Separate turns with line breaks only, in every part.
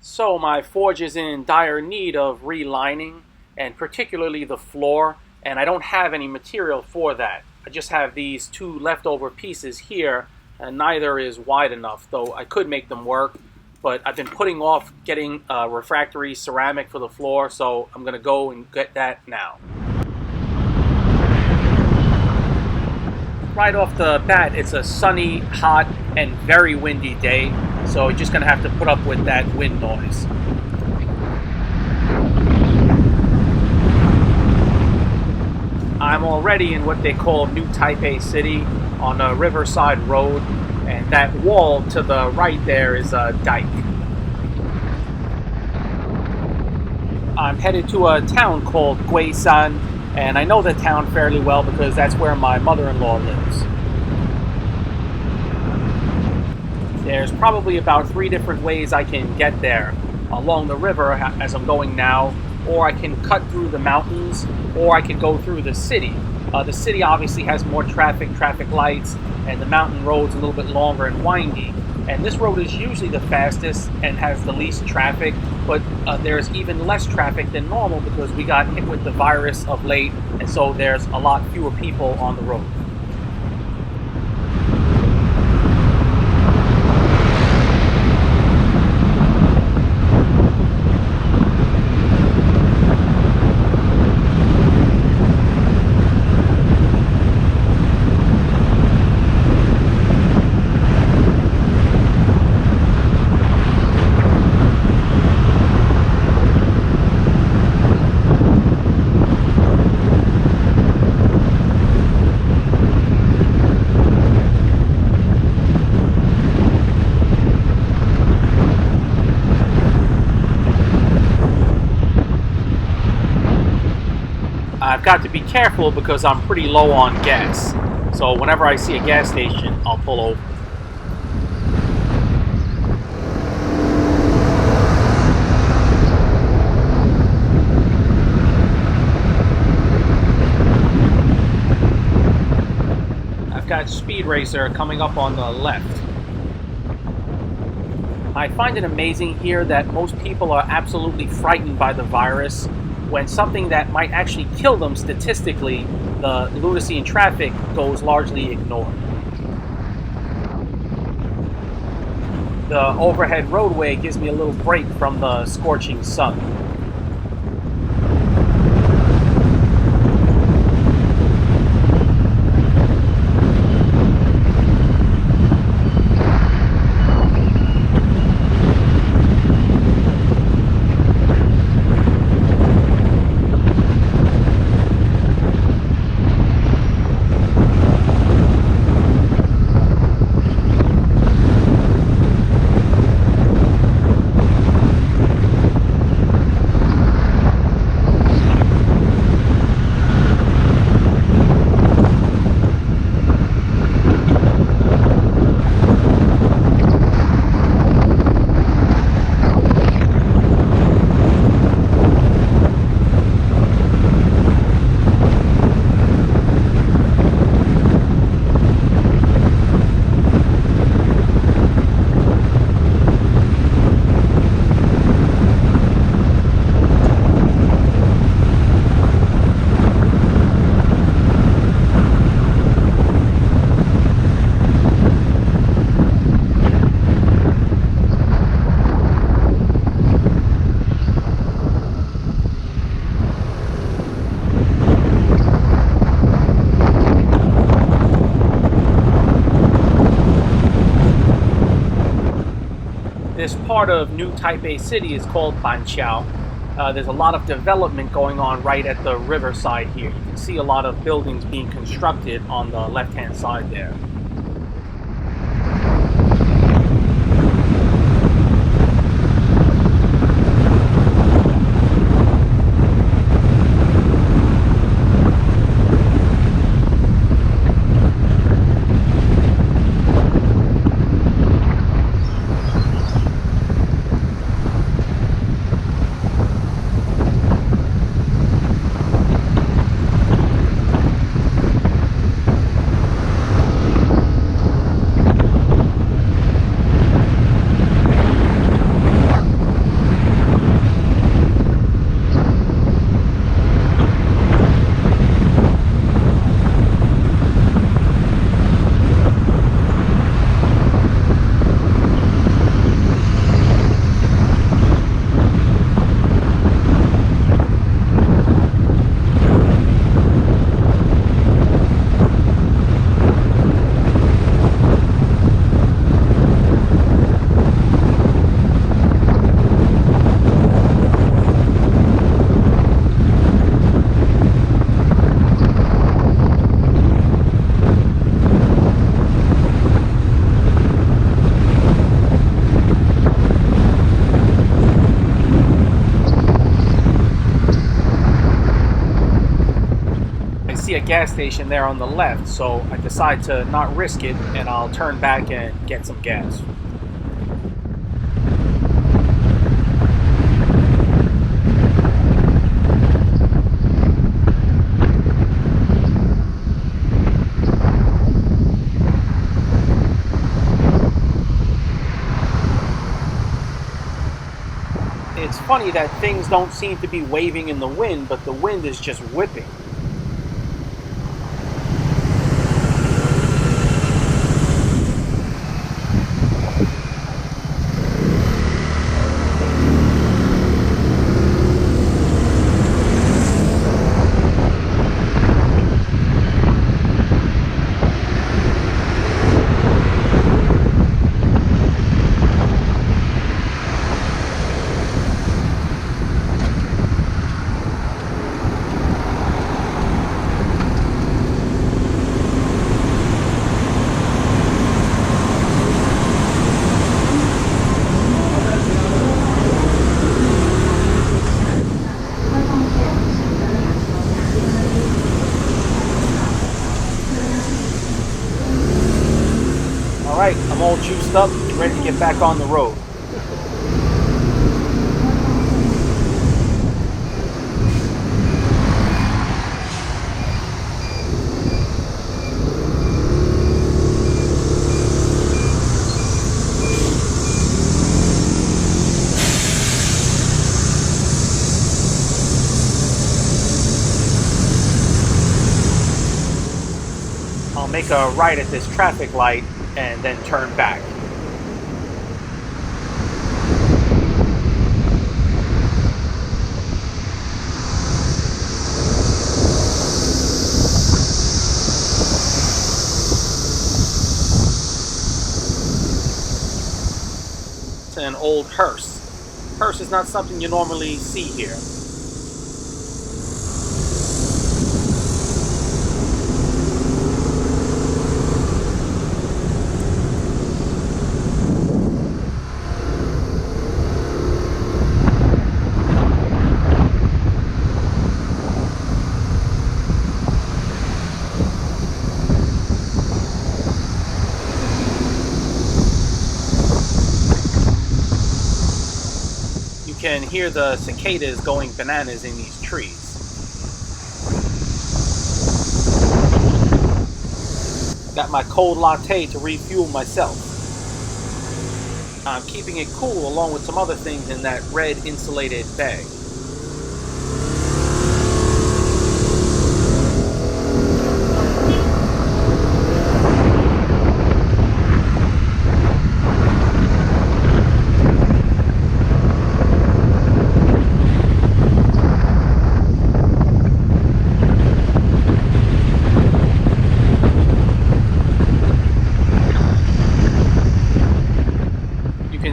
So my forge is in dire need of relining, and particularly the floor, and I don't have any material for that. I just have these two leftover pieces here, and neither is wide enough, though I could make them work. But I've been putting off getting refractory ceramic for the floor, so I'm going to go and get that now. Right off the bat, it's a sunny, hot, and very windy day, so you're just going to have to put up with that wind noise. I'm already in what they call New Taipei City on a riverside road, and that wall to the right there is a dike. I'm headed to a town called Glen, and I know the town fairly well because that's where my mother-in-law lives. There's probably about 3 different ways I can get there. Along the river as I'm going now, or I can cut through the mountains, or I can go through the city. The city obviously has more traffic lights, and the mountain road's a little bit longer and windy. And this road is usually the fastest and has the least traffic, but there's even less traffic than normal because we got hit with the virus of late, and so there's a lot fewer people on the road. I've got to be careful because I'm pretty low on gas. So whenever I see a gas station, I'll pull over. I've got Speed Racer coming up on the left. I find it amazing here that most people are absolutely frightened by the virus, when something that might actually kill them statistically, the lunacy in traffic, goes largely ignored. The overhead roadway gives me a little break from the scorching sun. This part of New Taipei City is called Banqiao. There's a lot of development going on right at the riverside here. You can see a lot of buildings being constructed on the left-hand side there. that gas station there on the left, so I decide to not risk it, and I'll turn back and get some gas. It's funny that things don't seem to be waving in the wind, but the wind is just whipping. Alright, I'm all juiced up and ready to get back on the road. I'll make a right at this traffic light and then turn back. It's an old hearse. Hearse is not something you normally see here. You can hear the cicadas going bananas in these trees. Got my cold latte to refuel myself. I'm keeping it cool along with some other things in that red insulated bag.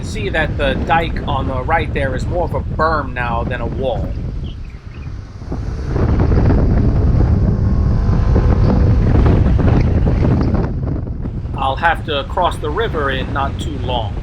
See that the dike on the right there is more of a berm now than a wall. I'll have to cross the river in not too long.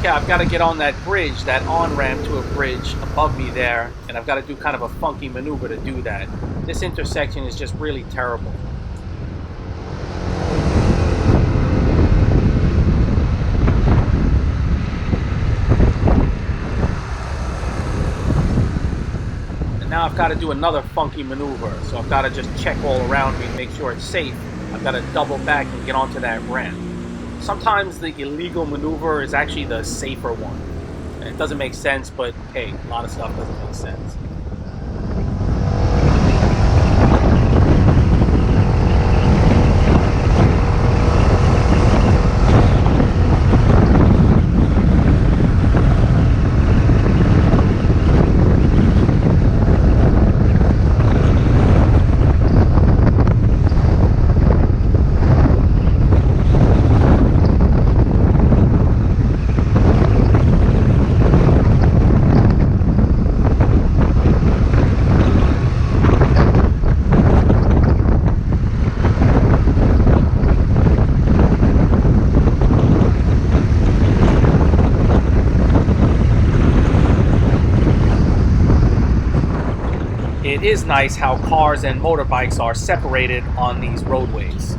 Okay, I've got to get on that bridge, that on-ramp to a bridge above me there, and I've got to do kind of a funky maneuver to do that. This intersection is just really terrible. And now I've got to do another funky maneuver, so I've got to just check all around me and make sure it's safe. I've got to double back and get onto that ramp. Sometimes the illegal maneuver is actually the safer one. It doesn't make sense, but hey, a lot of stuff doesn't make sense. It is nice how cars and motorbikes are separated on these roadways.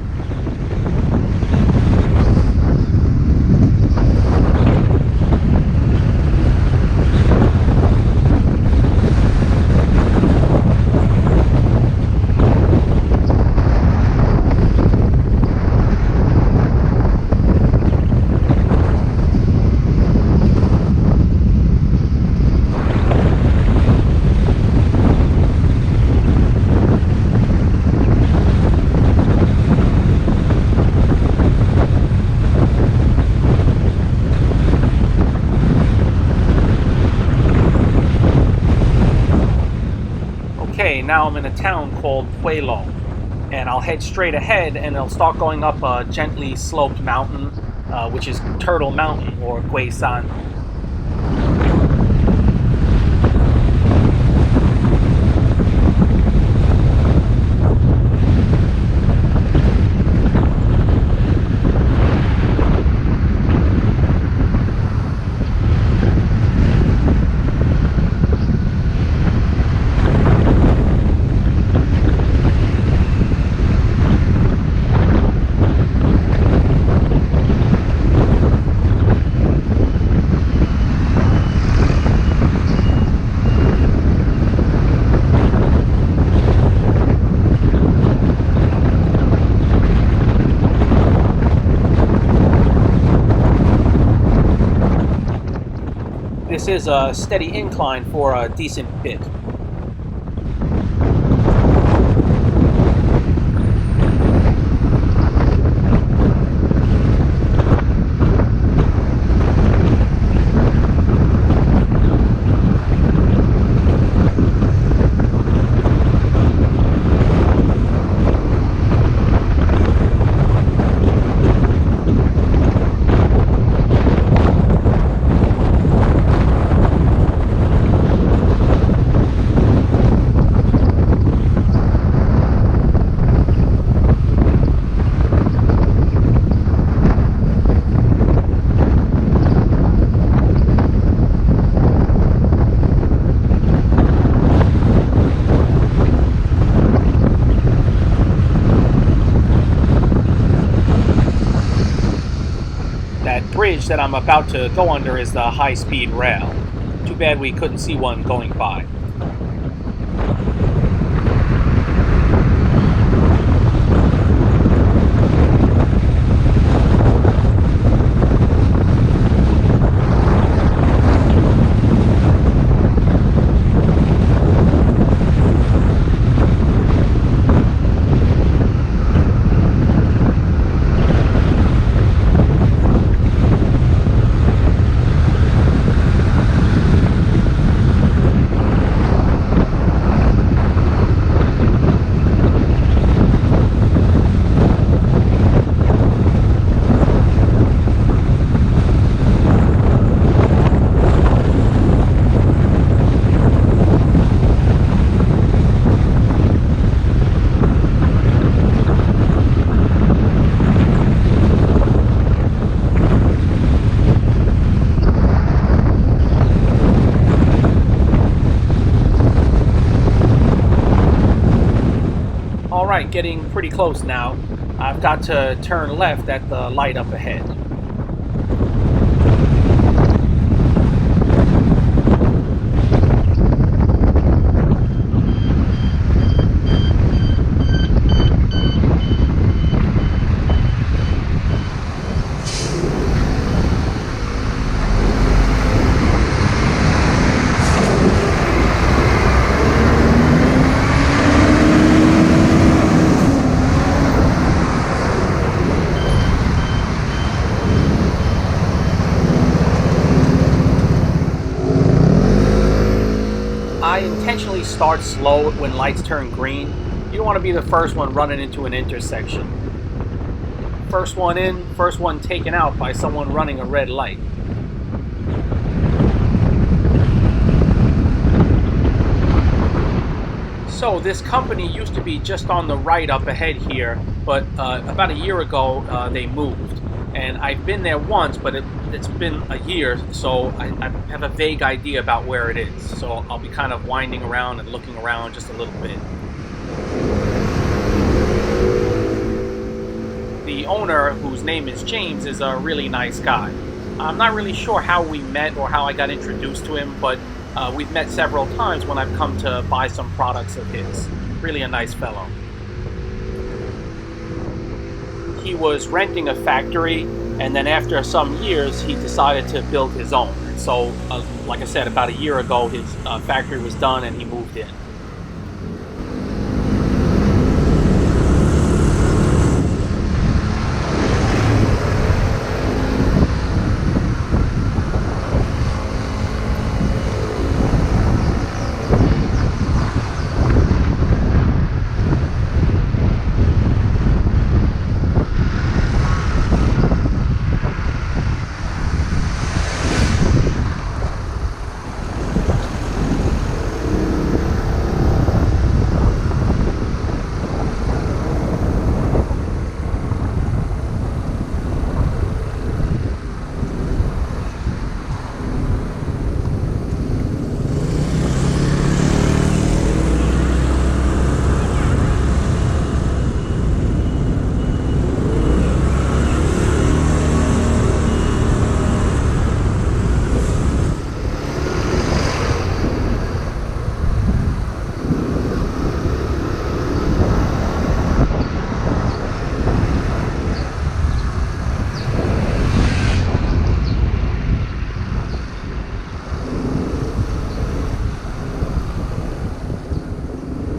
Okay, now I'm in a town called Puelo, and I'll head straight ahead and I'll start going up a gently sloped mountain, which is Turtle Mountain, or Guisan. This is a steady incline for a decent bit. That bridge that I'm about to go under is the high-speed rail. Too bad we couldn't see one going by. getting pretty close now. I've got to turn left at the light up ahead. I intentionally start slow when lights turn green. You don't want to be the first one running into an intersection. First one in, first one taken out by someone running a red light. So this company used to be just on the right up ahead here, but about a year ago they moved. And I've been there once, but it's been a year, so I have a vague idea about where it is. So I'll be kind of winding around and looking around just a little bit. The owner, whose name is James, is a really nice guy. I'm not really sure how we met or how I got introduced to him, but we've met several times when I've come to buy some products of his. Really a nice fellow. He was renting a factory, and then after some years he decided to build his own. And so, like I said, about a year ago his factory was done and he moved in.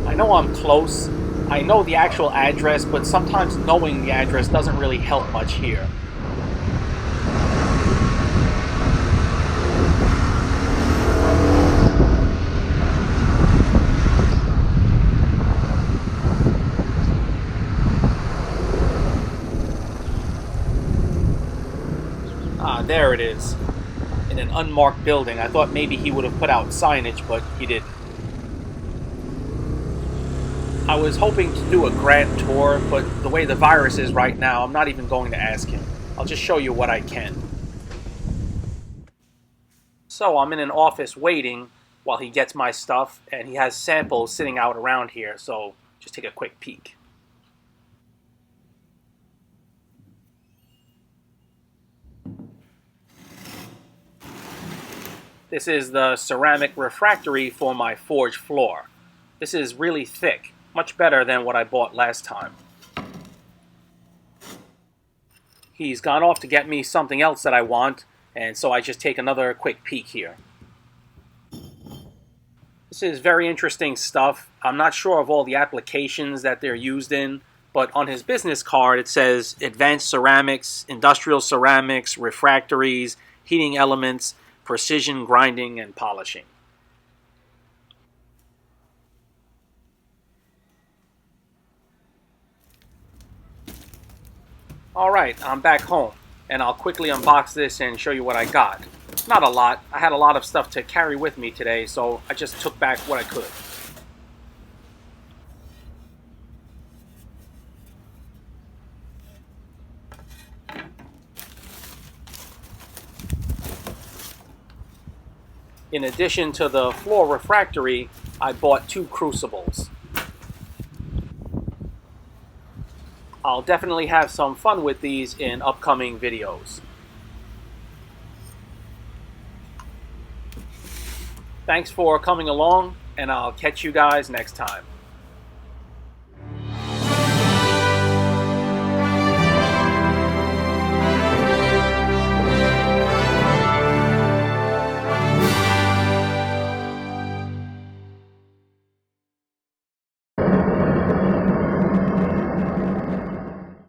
I know I'm close. I know the actual address, but sometimes knowing the address doesn't really help much here. Ah, there it is. In an unmarked building. I thought maybe he would have put out signage, but he didn't. I was hoping to do a grand tour, but the way the virus is right now, I'm not even going to ask him. I'll just show you what I can. So I'm in an office waiting while he gets my stuff, and he has samples sitting out around here, so just take a quick peek. This is the ceramic refractory for my forge floor. This is really thick, much better than what I bought last time. He's gone off to get me something else that I want, and so I just take another quick peek here. This is very interesting stuff. I'm not sure of all the applications that they're used in, but on his business card it says advanced ceramics, industrial ceramics, refractories, heating elements, precision grinding and polishing. Alright, I'm back home, and I'll quickly unbox this and show you what I got. Not a lot. I had a lot of stuff to carry with me today, so I just took back what I could. In addition to the floor refractory, I bought 2 crucibles. I'll definitely have some fun with these in upcoming videos. Thanks for coming along, and I'll catch you guys next time.